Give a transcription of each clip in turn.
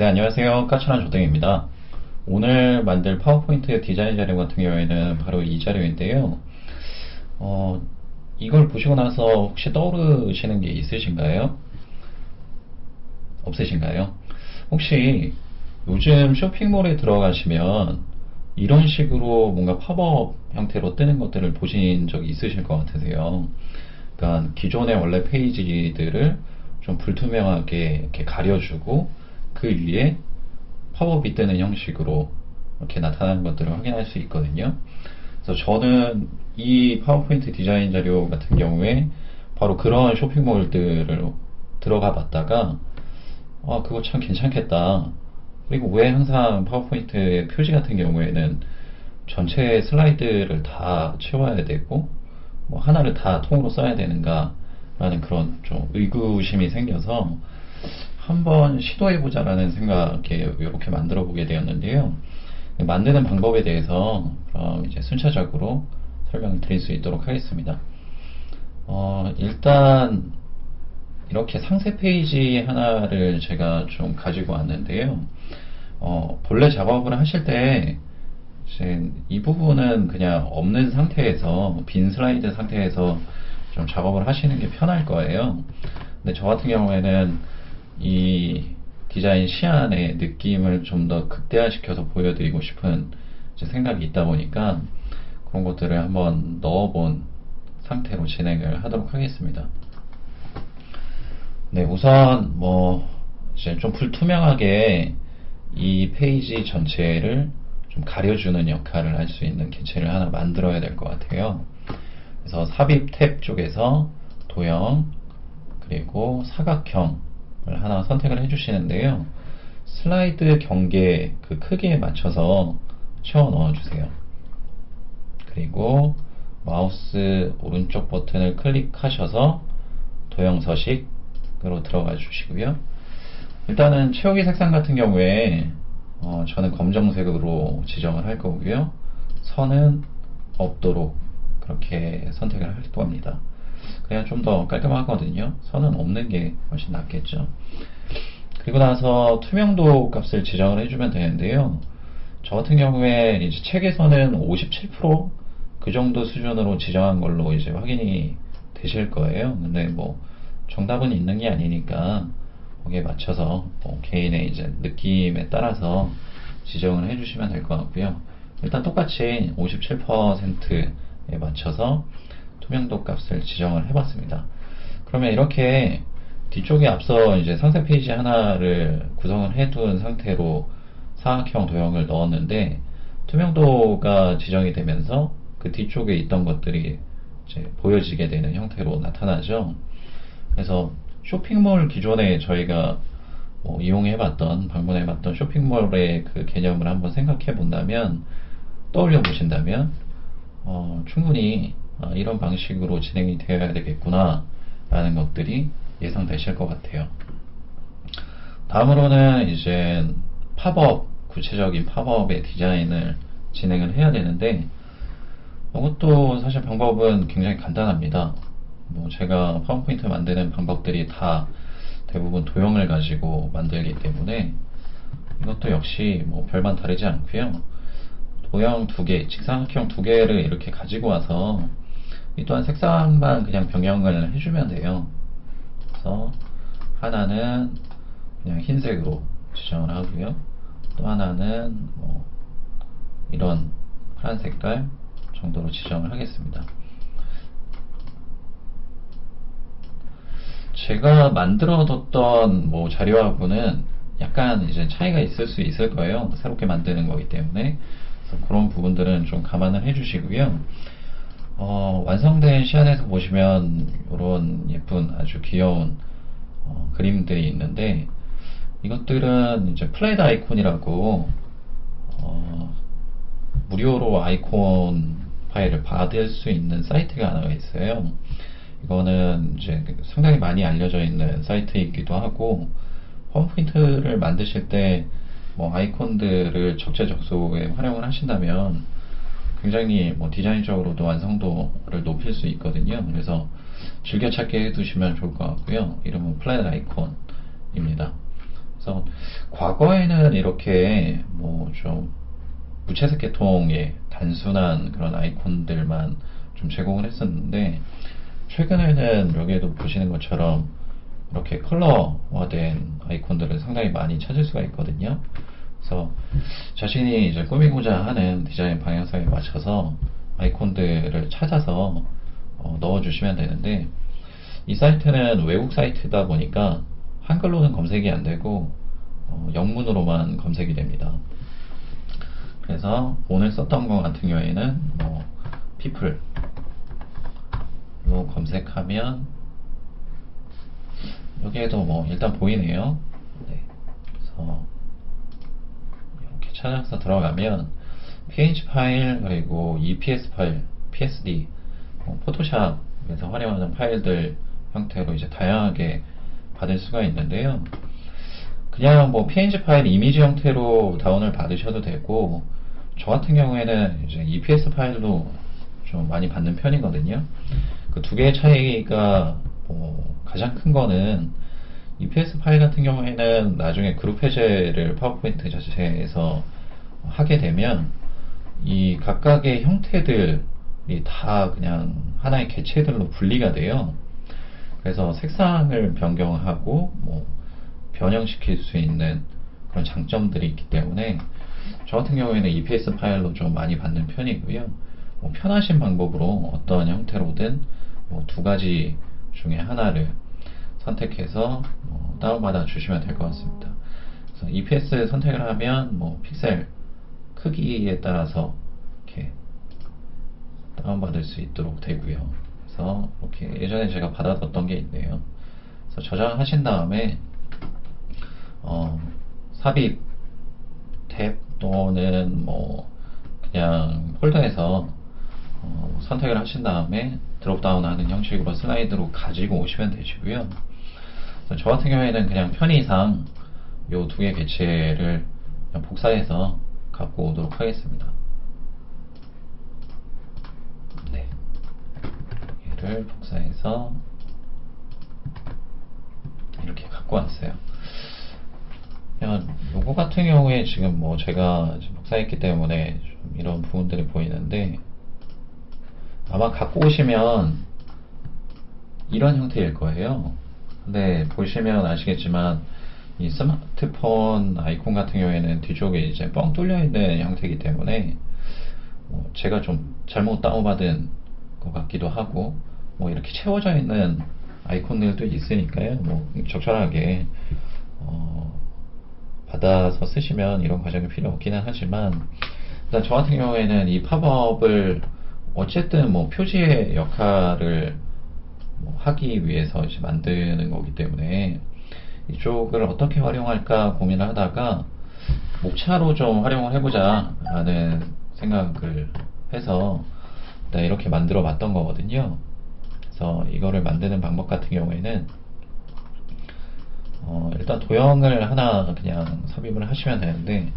네, 안녕하세요. 까칠한 조땡입니다. 오늘 만들 파워포인트 디자인 자료 같은 경우에는 바로 이 자료인데요. 어, 이걸 보시고 나서 혹시 떠오르시는 게 있으신가요? 없으신가요? 혹시 요즘 쇼핑몰에 들어가시면 이런 식으로 뭔가 팝업 형태로 뜨는 것들을 보신 적이 있으실 것 같으세요. 그러니까 기존의 원래 페이지들을 좀 불투명하게 이렇게 가려주고 그 위에 팝업이 뜨는 형식으로 이렇게 나타나는 것들을 확인할 수 있거든요. 그래서 저는 이 파워포인트 디자인 자료 같은 경우에 바로 그런 쇼핑몰들을 들어가 봤다가 그거 참 괜찮겠다. 그리고 왜 항상 파워포인트 표지 같은 경우에는 전체 슬라이드를 다 채워야 되고 뭐 하나를 다 통으로 써야 되는가 라는 그런 좀 의구심이 생겨서 한번 시도해보자라는 생각에 이렇게 만들어 보게 되었는데요. 만드는 방법에 대해서 그럼 이제 순차적으로 설명을 드릴 수 있도록 하겠습니다. 일단 이렇게 상세 페이지 하나를 제가 좀 가지고 왔는데요. 본래 작업을 하실 때 이제 이 부분은 그냥 없는 상태에서 빈 슬라이드 상태에서 좀 작업을 하시는 게 편할 거예요. 근데 저 같은 경우에는 이 디자인 시안의 느낌을 좀 더 극대화시켜서 보여드리고 싶은 생각이 있다 보니까 그런 것들을 한번 넣어본 상태로 진행을 하도록 하겠습니다. 네, 우선 뭐 이제 좀 불투명하게 이 페이지 전체를 좀 가려주는 역할을 할 수 있는 개체를 하나 만들어야 될 것 같아요. 그래서 삽입 탭 쪽에서 도형 그리고 사각형을 하나 선택을 해주시는데요. 슬라이드 경계 그 크기에 맞춰서 채워 넣어주세요. 그리고 마우스 오른쪽 버튼을 클릭하셔서 도형 서식으로 들어가 주시고요. 일단은 채우기 색상 같은 경우에 저는 검정색으로 지정을 할 거고요. 선은 없도록 그렇게 선택을 할 겁니다. 그냥 좀 더 깔끔하거든요. 선은 없는 게 훨씬 낫겠죠. 그리고 나서 투명도 값을 지정을 해주면 되는데요. 저 같은 경우에 이제 책에서는 57%그 정도 수준으로 지정한 걸로 이제 확인이 되실 거예요. 근데 뭐 정답은 있는 게 아니니까 거기에 맞춰서 뭐 개인의 이제 느낌에 따라서 지정을 해주시면 될 것 같고요. 일단 똑같이 57%에 맞춰서 투명도 값을 지정을 해봤습니다. 그러면 이렇게 뒤쪽에 앞서 이제 상세 페이지 하나를 구성을 해둔 상태로 사각형 도형을 넣었는데 투명도가 지정이 되면서 그 뒤쪽에 있던 것들이 이제 보여지게 되는 형태로 나타나죠. 그래서 쇼핑몰 기존에 저희가 뭐 이용해봤던 방문해봤던 쇼핑몰의 그 개념을 한번 생각해 본다면 떠올려 보신다면 충분히 이런 방식으로 진행이 되어야 되겠구나 라는 것들이 예상되실 것 같아요. 다음으로는 이제 팝업, 구체적인 팝업의 디자인을 진행을 해야 되는데 이것도 사실 방법은 굉장히 간단합니다. 뭐 제가 파워포인트 만드는 방법들이 다 대부분 도형을 가지고 만들기 때문에 이것도 역시 뭐 별반 다르지 않고요. 도형 두 개, 직사각형 두 개를 이렇게 가지고 와서 이 또한 색상만 그냥 변경을 해주면 돼요. 그래서 하나는 그냥 흰색으로 지정을 하고요. 또 하나는 뭐 이런 파란 색깔 정도로 지정을 하겠습니다. 제가 만들어뒀던 뭐 자료하고는 약간 이제 차이가 있을 수 있을 거예요. 새롭게 만드는 거기 때문에. 그래서 그런 부분들은 좀 감안을 해주시고요. 완성된 시안에서 보시면 이런 예쁜 아주 귀여운 그림들이 있는데 이것들은 이제 플랫 아이콘이라고 무료로 아이콘 파일을 받을 수 있는 사이트가 하나가 있어요. 이거는 이제 상당히 많이 알려져 있는 사이트이기도 하고 펌포인트를 만드실 때 뭐 아이콘들을 적재적소에 활용을 하신다면 굉장히 뭐 디자인적으로도 완성도를 높일 수 있거든요. 그래서 즐겨찾기 해두시면 좋을 것 같고요. 이름은 플랫 아이콘입니다. 그래서 과거에는 이렇게 뭐 좀 무채색 계통의 단순한 그런 아이콘들만 좀 제공을 했었는데, 최근에는 여기에도 보시는 것처럼 이렇게 컬러화된 아이콘들을 상당히 많이 찾을 수가 있거든요. 그래서 자신이 이제 꾸미고자 하는 디자인 방향성에 맞춰서 아이콘들을 찾아서 넣어주시면 되는데, 이 사이트는 외국 사이트다 보니까 한글로는 검색이 안 되고 영문으로만 검색이 됩니다. 그래서 오늘 썼던 것 같은 경우에는 뭐 people로 검색하면 여기에도 뭐 일단 보이네요. 네. 그래서 이렇게 찾아서 들어가면 png 파일, 그리고 EPS 파일, PSD, 포토샵에서 활용하는 파일들 형태로 이제 다양하게 받을 수가 있는데요. 그냥 뭐 png 파일 이미지 형태로 다운을 받으셔도 되고, 저 같은 경우에는 이제 EPS 파일로 좀 많이 받는 편이거든요. 그 두 개의 차이가 뭐 가장 큰 거는, EPS 파일 같은 경우에는 나중에 그룹 해제를 파워포인트 자체에서 하게 되면 이 각각의 형태들이 다 그냥 하나의 개체들로 분리가 돼요. 그래서 색상을 변경하고 뭐 변형시킬 수 있는 그런 장점들이 있기 때문에 저 같은 경우에는 EPS 파일로 좀 많이 받는 편이고요. 뭐 편하신 방법으로 어떤 형태로든 뭐 두 가지 중에 하나를 선택해서 다운받아 주시면 될 것 같습니다. 그래서 EPS 선택을 하면 뭐 픽셀 크기에 따라서 이렇게 다운받을 수 있도록 되고요. 그래서 이렇게 예전에 제가 받아뒀던 게 있네요. 그래서 저장하신 다음에 삽입 탭 또는 뭐 그냥 폴더에서 선택을 하신 다음에 드롭다운 하는 형식으로 슬라이드로 가지고 오시면 되시고요. 저 같은 경우에는 그냥 편의상 요 두 개 개체를 그냥 복사해서 갖고 오도록 하겠습니다. 네. 얘를 복사해서 이렇게 갖고 왔어요. 요거 같은 경우에 지금 뭐 제가 복사했기 때문에 좀 이런 부분들이 보이는데, 아마 갖고 오시면 이런 형태일 거예요. 근데 보시면 아시겠지만 이 스마트폰 아이콘 같은 경우에는 뒤쪽에 이제 뻥 뚫려 있는 형태이기 때문에 제가 좀 잘못 다운받은 것 같기도 하고, 뭐 이렇게 채워져 있는 아이콘들도 있으니까요. 뭐 적절하게 받아서 쓰시면 이런 과정이 필요 없기는 하지만, 일단 저 같은 경우에는 이 팝업을 어쨌든 뭐 표지의 역할을 하기 위해서 이제 만드는 거기 때문에 이쪽을 어떻게 활용할까 고민을 하다가 목차로 좀 활용을 해보자 라는 생각을 해서 일단 이렇게 만들어 봤던 거거든요. 그래서 이거를 만드는 방법 같은 경우에는 일단 도형을 하나 그냥 삽입을 하시면 되는데,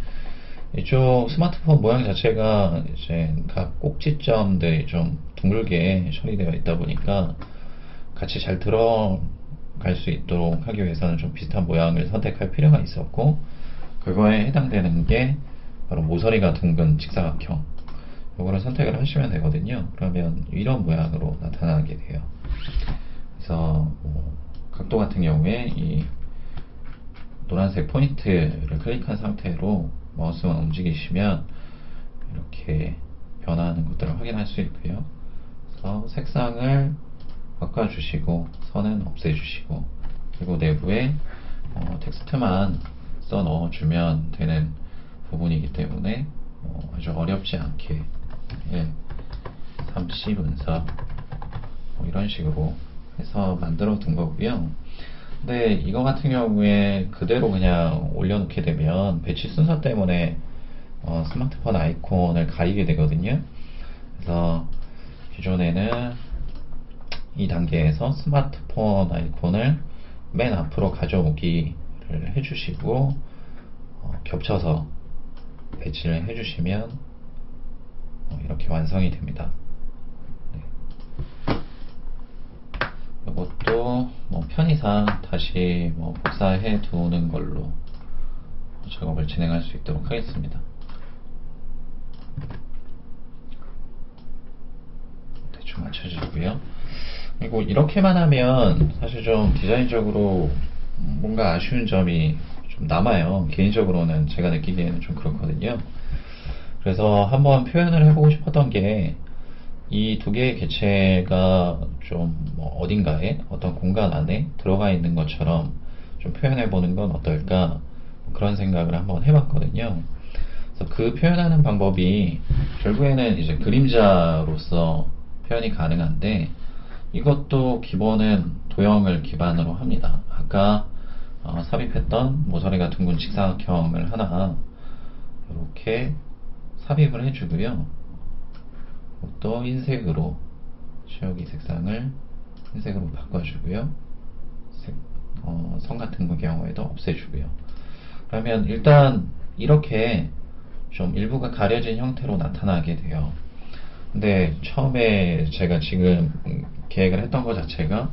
이쪽 스마트폰 모양 자체가 이제 각 꼭지점들이 좀 둥글게 처리되어 있다 보니까 같이 잘 들어갈 수 있도록 하기 위해서는 좀 비슷한 모양을 선택할 필요가 있었고, 그거에 해당되는 게 바로 모서리가 둥근 직사각형, 요거를 선택을 하시면 되거든요. 그러면 이런 모양으로 나타나게 돼요. 그래서 뭐 각도 같은 경우에 이 노란색 포인트를 클릭한 상태로 마우스만 움직이시면 이렇게 변화하는 것들을 확인할 수 있고요. 그래서 색상을 바꿔주시고 선은 없애주시고, 그리고 내부에 텍스트만 써 넣어주면 되는 부분이기 때문에 아주 어렵지 않게 3C 문서 이런 식으로 해서 만들어 둔 거고요. 근데 이거 같은 경우에 그대로 그냥 올려놓게 되면 배치 순서 때문에 스마트폰 아이콘을 가리게 되거든요. 그래서 기존에는 이 단계에서 스마트폰 아이콘을 맨 앞으로 가져오기를 해주시고 겹쳐서 배치를 해주시면 이렇게 완성이 됩니다. 이것도 뭐 편의상 다시 뭐 복사해 두는 걸로 작업을 진행할 수 있도록 하겠습니다. 대충 맞춰주고요. 그리고 이렇게만 하면 사실 좀 디자인적으로 뭔가 아쉬운 점이 좀 남아요. 개인적으로는 제가 느끼기에는 좀 그렇거든요. 그래서 한번 표현을 해보고 싶었던 게 이 두 개의 개체가 좀뭐 어딘가에 어떤 공간 안에 들어가 있는 것처럼 좀 표현해보는 건 어떨까, 그런 생각을 한번 해봤거든요. 그래서 그 표현하는 방법이 결국에는 이제 그림자로서 표현이 가능한데, 이것도 기본은 도형을 기반으로 합니다. 아까 삽입했던 모서리가 둥근 직사각형을 하나 이렇게 삽입을 해주고요. 또 흰색으로 치우기 색상을 흰색으로 바꿔주고요. 선 같은 경우에도 없애주고요. 그러면 일단 이렇게 좀 일부가 가려진 형태로 나타나게 돼요. 근데 처음에 제가 지금 계획을 했던 것 자체가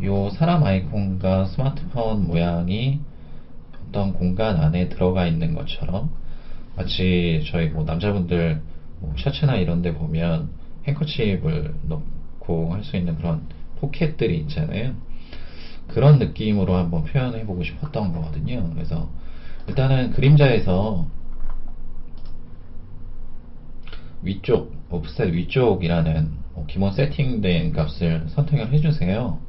요 사람 아이콘과 스마트폰 모양이 어떤 공간 안에 들어가 있는 것처럼, 마치 저희 뭐 남자분들 뭐 셔츠나 이런 데 보면 행커칩을 넣고 할 수 있는 그런 포켓들이 있잖아요. 그런 느낌으로 한번 표현해 보고 싶었던 거거든요. 그래서 일단은 그림자에서 위쪽, 오프셋 위쪽이라는 기본 세팅된 값을 선택을 해주세요.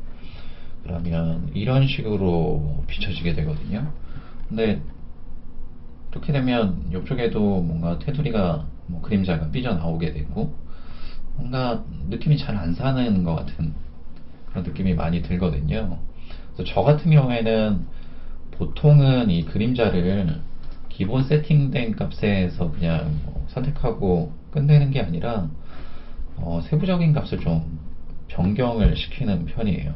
그러면 이런 식으로 비춰지게 되거든요. 근데 이렇게 되면 이쪽에도 뭔가 테두리가 그림자가 삐져나오게 되고 뭔가 느낌이 잘 안 사는 것 같은 그런 느낌이 많이 들거든요. 그래서 저 같은 경우에는 보통은 이 그림자를 기본 세팅된 값에서 그냥 선택하고 끝내는 게 아니라 세부적인 값을 좀 변경을 시키는 편이에요.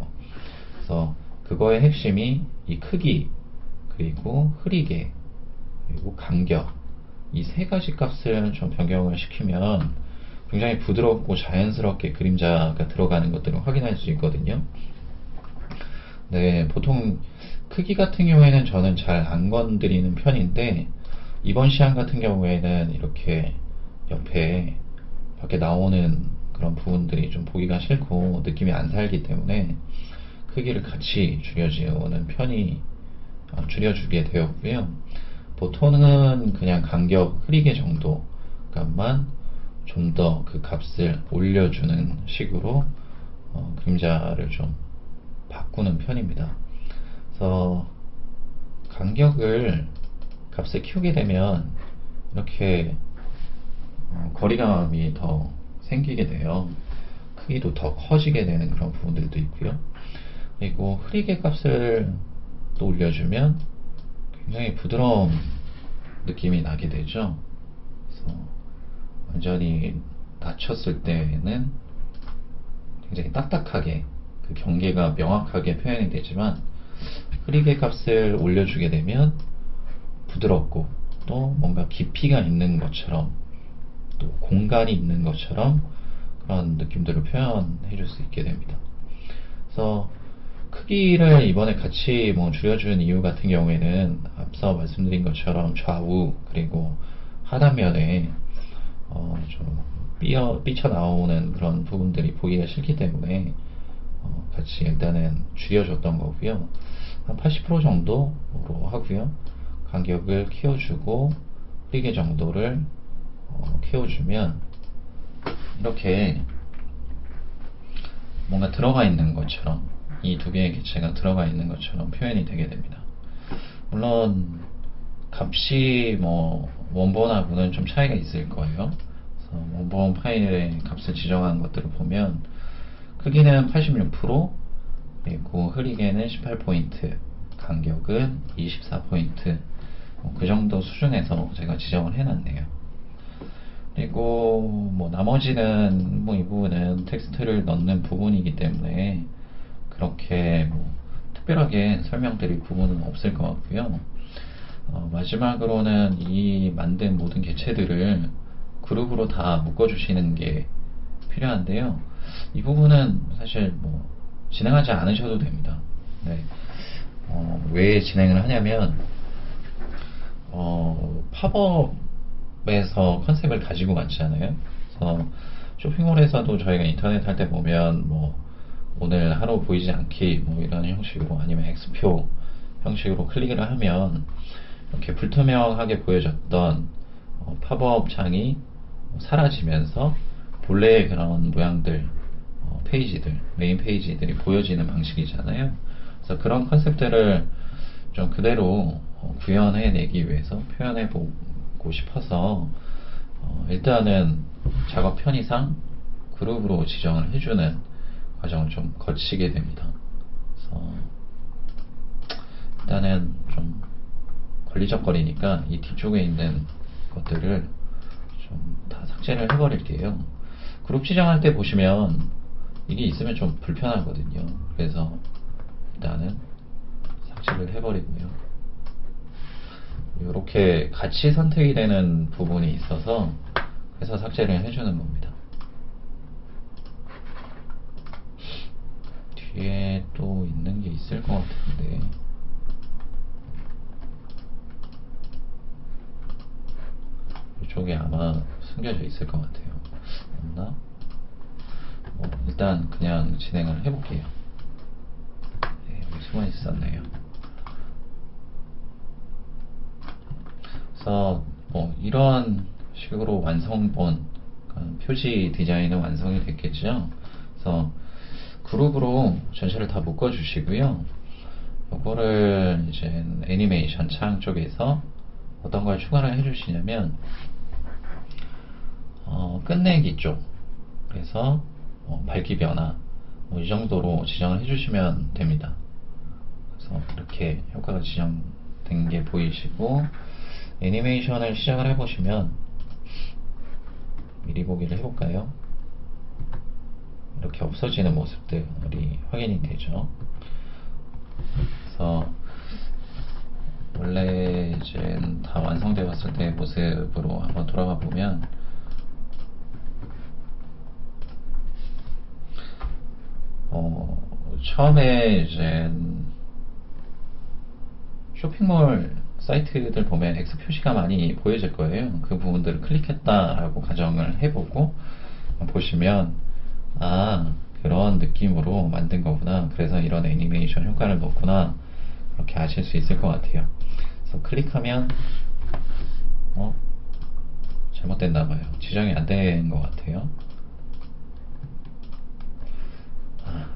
그래서 그거의 핵심이 이 크기, 그리고 흐리게, 그리고 간격, 이 세 가지 값을 좀 변경을 시키면 굉장히 부드럽고 자연스럽게 그림자가 들어가는 것들을 확인할 수 있거든요. 네, 보통 크기 같은 경우에는 저는 잘 안 건드리는 편인데, 이번 시안 같은 경우에는 이렇게 옆에 밖에 나오는 그런 부분들이 좀 보기가 싫고 느낌이 안 살기 때문에 크기를 같이 줄여주는 편이 줄여주게 되었고요. 보통은 그냥 간격 흐리게 정도 값만 좀 더 그 값을 올려주는 식으로 그림자를 좀 바꾸는 편입니다. 그래서 간격을 값을 키우게 되면 이렇게 거리감이 더 생기게 돼요. 크기도 더 커지게 되는 그런 부분들도 있고요. 그리고 흐리게 값을 또 올려주면 굉장히 부드러운 느낌이 나게 되죠. 그래서 완전히 낮췄을 때는 굉장히 딱딱하게 그 경계가 명확하게 표현이 되지만, 흐리게 값을 올려주게 되면 부드럽고 또 뭔가 깊이가 있는 것처럼, 또 공간이 있는 것처럼 그런 느낌들을 표현해 줄 수 있게 됩니다. 그래서 크기를 이번에 같이 줄여준 이유 같은 경우에는 앞서 말씀드린 것처럼 좌우 그리고 하단면에 좀 삐쳐나오는 그런 부분들이 보기가 싫기 때문에 같이 일단은 줄여줬던 거고요. 한 80% 정도로 하고요. 간격을 키워주고 흐리게 정도를 키워주면 이렇게 뭔가 들어가 있는 것처럼, 이 두 개의 개체가 들어가 있는 것처럼 표현이 되게 됩니다. 물론 값이 원본하고는 좀 차이가 있을 거예요. 그래서 원본 파일의 값을 지정한 것들을 보면 크기는 86%, 그리고 흐리게는 18포인트, 간격은 24포인트, 그 정도 수준에서 제가 지정을 해놨네요. 그리고 나머지는 이 부분은 텍스트를 넣는 부분이기 때문에 그렇게 특별하게 설명드릴 부분은 없을 것 같고요. 마지막으로는 이 만든 모든 개체들을 그룹으로 다 묶어주시는 게 필요한데요. 이 부분은 사실 진행하지 않으셔도 됩니다. 네. 왜 진행을 하냐면 팝업에서 컨셉을 가지고 많잖아요. 그래서 쇼핑몰에서도 저희가 인터넷 할 때 보면 뭐 오늘 하루 보이지 않기 뭐 이런 형식으로 아니면 X표 형식으로 클릭을 하면 이렇게 불투명하게 보여졌던 팝업 창이 사라지면서 본래의 그런 모양들, 페이지들, 메인 페이지들이 보여지는 방식이잖아요. 그래서 그런 컨셉들을 좀 그대로 구현해내기 위해서 표현해보고 싶어서 일단은 작업 편의상 그룹으로 지정을 해주는 과정을 좀 거치게 됩니다. 그래서 일단은 좀 걸리적거리니까 이 뒤쪽에 있는 것들을 좀 다 삭제를 해버릴게요. 그룹 지정할 때 보시면 이게 있으면 좀 불편하거든요. 그래서 일단은 삭제를 해버리고요. 이렇게 같이 선택이 되는 부분이 있어서 그래서 삭제를 해주는 겁니다. 뒤에 또 있는 게 있을 것 같은데 이쪽에 아마 숨겨져 있을 것 같아요. 없나? 일단 그냥 진행을 해볼게요. 네, 여기 숨어 있었네요. 그래서 이런 식으로 완성본 표지 디자인은 완성이 됐겠죠. 그래서 그룹으로 전체를 다 묶어 주시고요. 이거를 이제 애니메이션 창 쪽에서 어떤 걸 추가를 해 주시냐면 끝내기 쪽, 그래서 밝기 변화 이 정도로 지정을 해주시면 됩니다. 그래서 이렇게 효과가 지정된 게 보이시고 애니메이션을 시작을 해보시면 미리 보기를 해볼까요? 이렇게 없어지는 모습들이 확인이 되죠. 그래서 원래 이제 다 완성되었을 때의 모습으로 한번 돌아가 보면 처음에 이제 쇼핑몰 사이트들 보면 X 표시가 많이 보여질 거예요. 그 부분들을 클릭했다라고 가정을 해보고 보시면 그런 느낌으로 만든 거구나, 그래서 이런 애니메이션 효과를 넣었구나, 그렇게 아실 수 있을 것 같아요. 그래서 클릭하면 잘못됐나봐요. 지정이 안 된 것 같아요.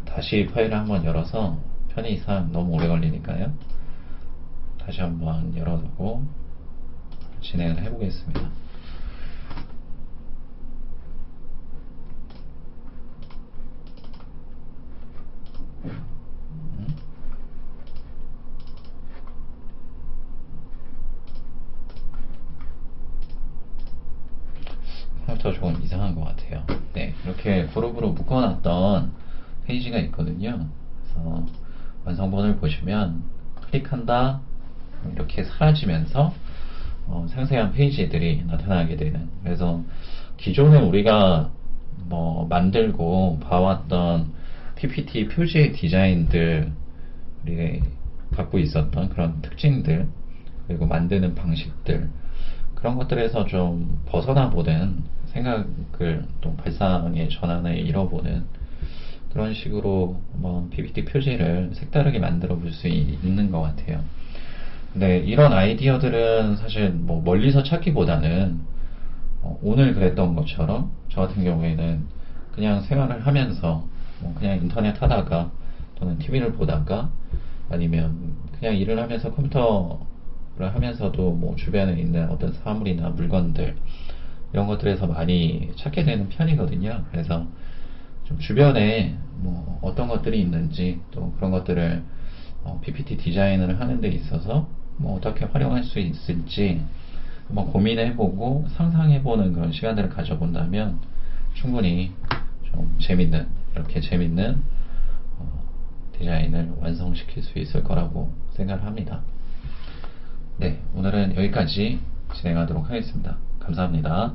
다시 파일을 한번 열어서 편의상 너무 오래 걸리니까요. 다시 한번 열어두고 진행을 해보겠습니다. 생각보다 조금 이상한 것 같아요. 네, 이렇게 그룹으로 묶어놨던 페이지가 있거든요. 그래서 완성본을 보시면 클릭한다, 이렇게 사라지면서 상세한 페이지들이 나타나게 되는, 그래서 기존에 우리가 만들고 봐왔던 PPT 표지 디자인들이 갖고 있었던 그런 특징들, 그리고 만드는 방식들, 그런 것들에서 좀 벗어나 보는 생각을 또 발상의 전환을 잃어보는 그런 식으로 PPT 표지를 색다르게 만들어 볼 수 있는 것 같아요. 근데 이런 아이디어들은 사실 멀리서 찾기보다는 오늘 그랬던 것처럼 저 같은 경우에는 그냥 생활을 하면서 그냥 인터넷 하다가 또는 TV를 보다가 아니면 그냥 일을 하면서 컴퓨터를 하면서도 주변에 있는 어떤 사물이나 물건들 이런 것들에서 많이 찾게 되는 편이거든요. 그래서 좀 주변에 어떤 것들이 있는지, 또 그런 것들을 PPT 디자인을 하는 데 있어서 어떻게 활용할 수 있을지 한번 고민해보고 상상해보는 그런 시간들을 가져본다면 충분히 좀 이렇게 재밌는 디자인을 완성시킬 수 있을 거라고 생각을 합니다. 네, 오늘은 여기까지 진행하도록 하겠습니다. 감사합니다.